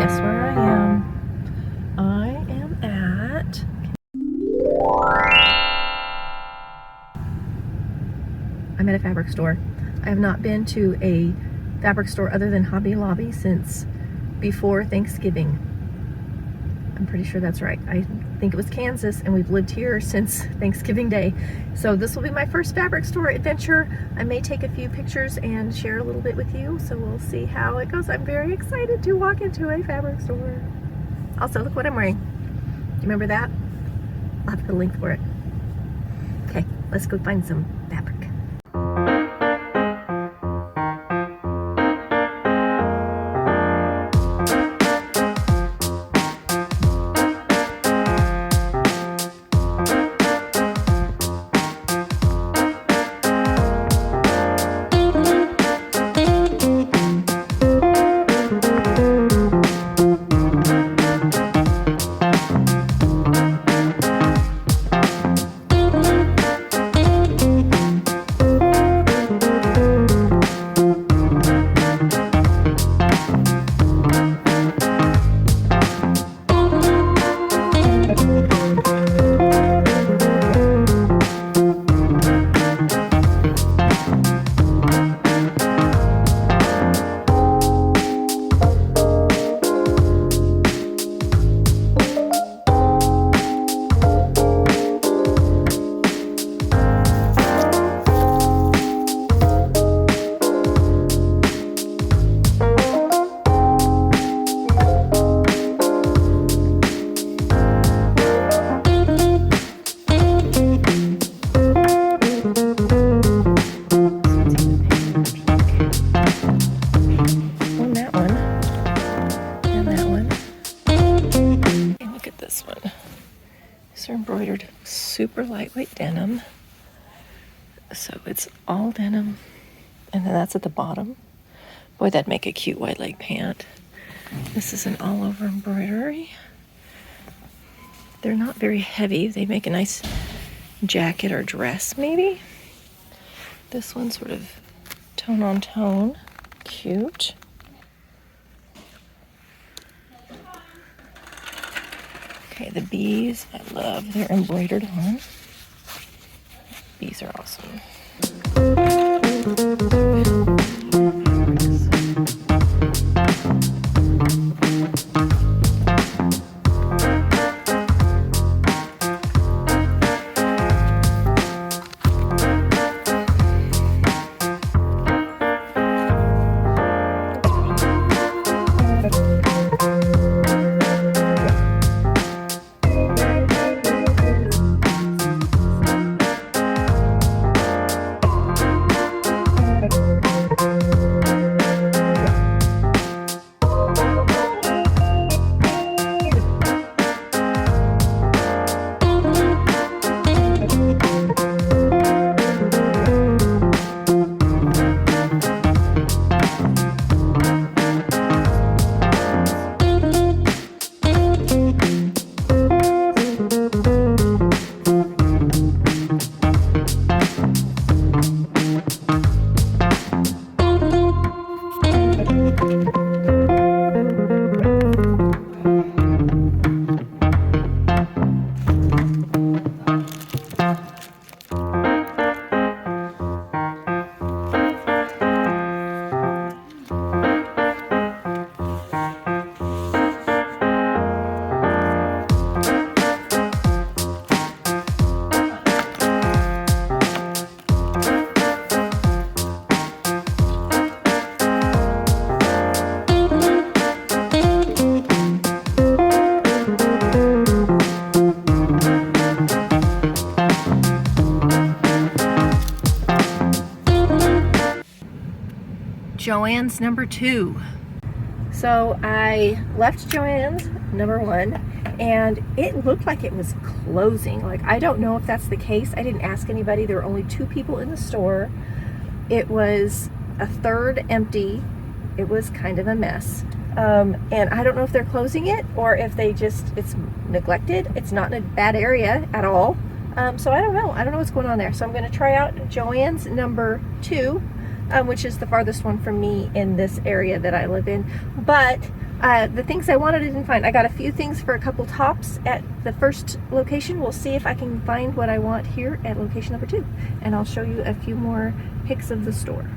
Guess where I am? I am at... I'm at a fabric store. I have not been to a fabric store other than Hobby Lobby since before Thanksgiving. I'm pretty sure that's right. I think it was Kansas, and we've lived here since Thanksgiving Day. So this will be my first fabric store adventure. I may take a few pictures and share a little bit with you, so we'll see how it goes. I'm very excited to walk into a fabric store. Also, look what I'm wearing. Do you remember that? I'll have to put a link for it. Okay, let's go find some fabric. These are embroidered super lightweight denim. So it's all denim. And then that's at the bottom. Boy, that'd make a cute wide leg pant. This is an all over embroidery. They're not very heavy. They make a nice jacket or dress maybe. This one's sort of tone on tone. Cute. Okay, the bees, I love. They're embroidered on. Bees are awesome. JoAnn's number 2. So I left JoAnn's number 1 and it looked like it was closing. Like, I don't know if that's the case. I didn't ask anybody. There were only 2 people in the store. It was a third empty. It was kind of a mess. And I don't know if they're closing it or if they just, it's neglected. It's not in a bad area at all. So I don't know. I don't know what's going on there. So I'm going to try out JoAnn's number 2. which is the farthest one from me in this area that I live in. But the things I wanted I didn't find. I got a few things for a couple tops at the first location. We'll see if I can find what I want here at location number 2. And I'll show you a few more pics of the store.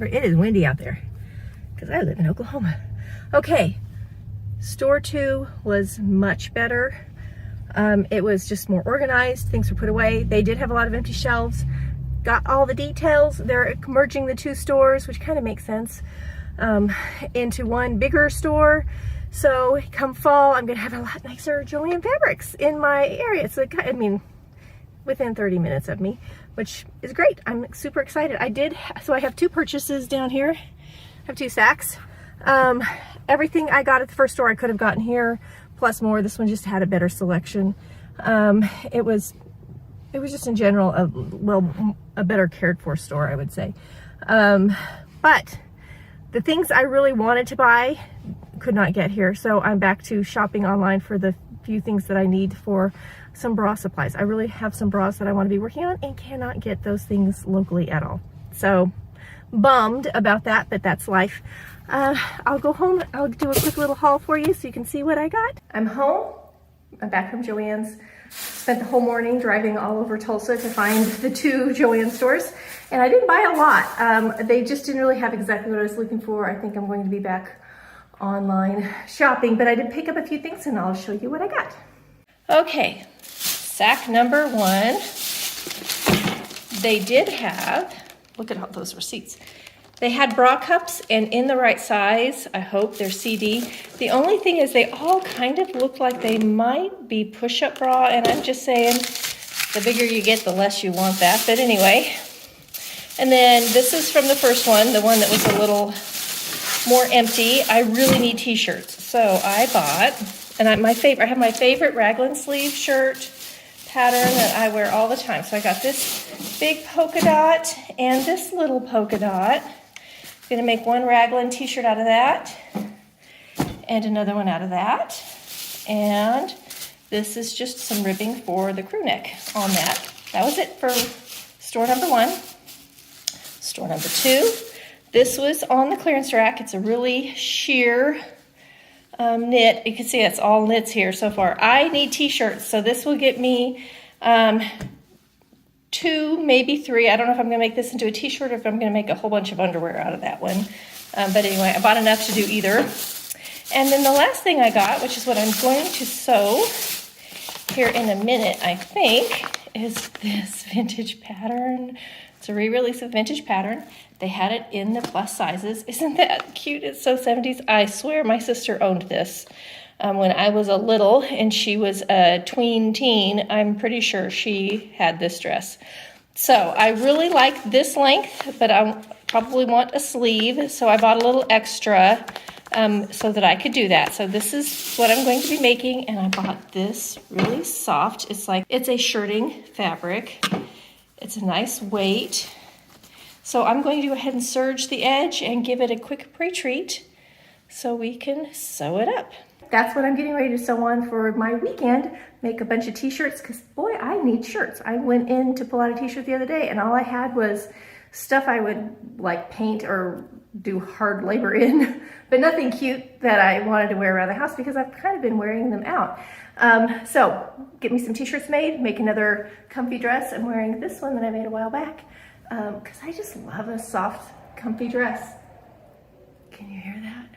It is windy out there because I live in Oklahoma. Okay, store 2 was much better. It was just more organized. Things were put away. They did have a lot of empty shelves. Got all the details. They're merging the 2 stores, which kind of makes sense, into one bigger store. So come fall, I'm gonna have a lot nicer JoAnn fabrics in my area. So I mean, within 30 minutes of me, which is great. I'm super excited. So I have 2 purchases down here. I have 2 sacks. Everything I got at the first store I could have gotten here, plus more. This one just had a better selection. It was just in general a better cared for store, I would say. But the things I really wanted to buy could not get here, so I'm back to shopping online for the few things that I need for some bra supplies. I really have some bras that I want to be working on and cannot get those things locally at all. So bummed about that, but that's life. I'll go home. I'll do a quick little haul for you so you can see what I got. I'm home. I'm back from JoAnn's. Spent the whole morning driving all over Tulsa to find the 2 JoAnn stores, and I didn't buy a lot. They just didn't really have exactly what I was looking for. I think I'm going to be back online shopping, but I did pick up a few things and I'll show you what I got. Okay, sack number 1. They did have, look at all those receipts. They had bra cups and in the right size. I hope they're CD. The only thing is they all kind of look like they might be push-up bra, and I'm just saying the bigger you get, the less you want that, but anyway. And then this is from the first one, the one that was a little more empty. I really need t-shirts, so I bought, and I have my favorite raglan sleeve shirt pattern that I wear all the time. So I got this big polka dot and this little polka dot. I'm gonna make one raglan t-shirt out of that and another one out of that. And this is just some ribbing for the crew neck on that. That was it for store number 1. Store number 2. This was on the clearance rack. It's a really sheer knit. You can see it's all knits here so far. I need t-shirts, so this will get me 2, maybe 3. I don't know if I'm going to make this into a t-shirt or if I'm going to make a whole bunch of underwear out of that one. But anyway, I bought enough to do either. And then the last thing I got, which is what I'm going to sew here in a minute, I think, is this vintage pattern. It's a re-release of vintage pattern. They had it in the plus sizes. Isn't that cute? It's so 70s. I swear my sister owned this when I was a little and she was a tween teen. I'm pretty sure she had this dress. So I really like this length, but probably want a sleeve, so I bought a little extra so that I could do that. So this is what I'm going to be making, and I bought this really soft. It's a shirting fabric. It's a nice weight. So I'm going to go ahead and serge the edge and give it a quick pre-treat so we can sew it up. That's what I'm getting ready to sew on for my weekend. Make a bunch of t-shirts, because boy, I need shirts. I went in to pull out a t-shirt the other day and all I had was stuff I would like paint or do hard labor in, but nothing cute that I wanted to wear around the house because I've kind of been wearing them out. So get me some t-shirts made, make another comfy dress. I'm wearing this one that I made a while back because I just love a soft, comfy dress. Can you hear that?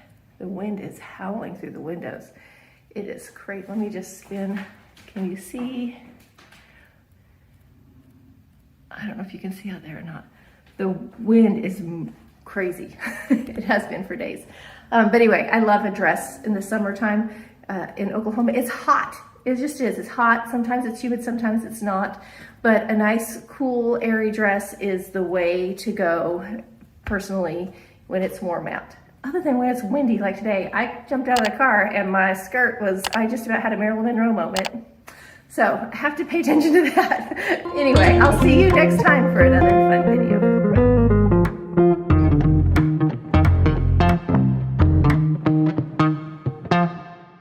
The wind is howling through the windows. It is great. Let me just spin. Can you see? I don't know if you can see out there or not. The wind is crazy. It has been for days. But anyway, I love a dress in the summertime in Oklahoma. It's hot. It just is. It's hot. Sometimes it's humid, sometimes it's not. But a nice, cool, airy dress is the way to go, personally, when it's warm out. Other than when it's windy like today, I jumped out of the car and my skirt I just about had a Marilyn Monroe moment. So I have to pay attention to that. Anyway, I'll see you next time for another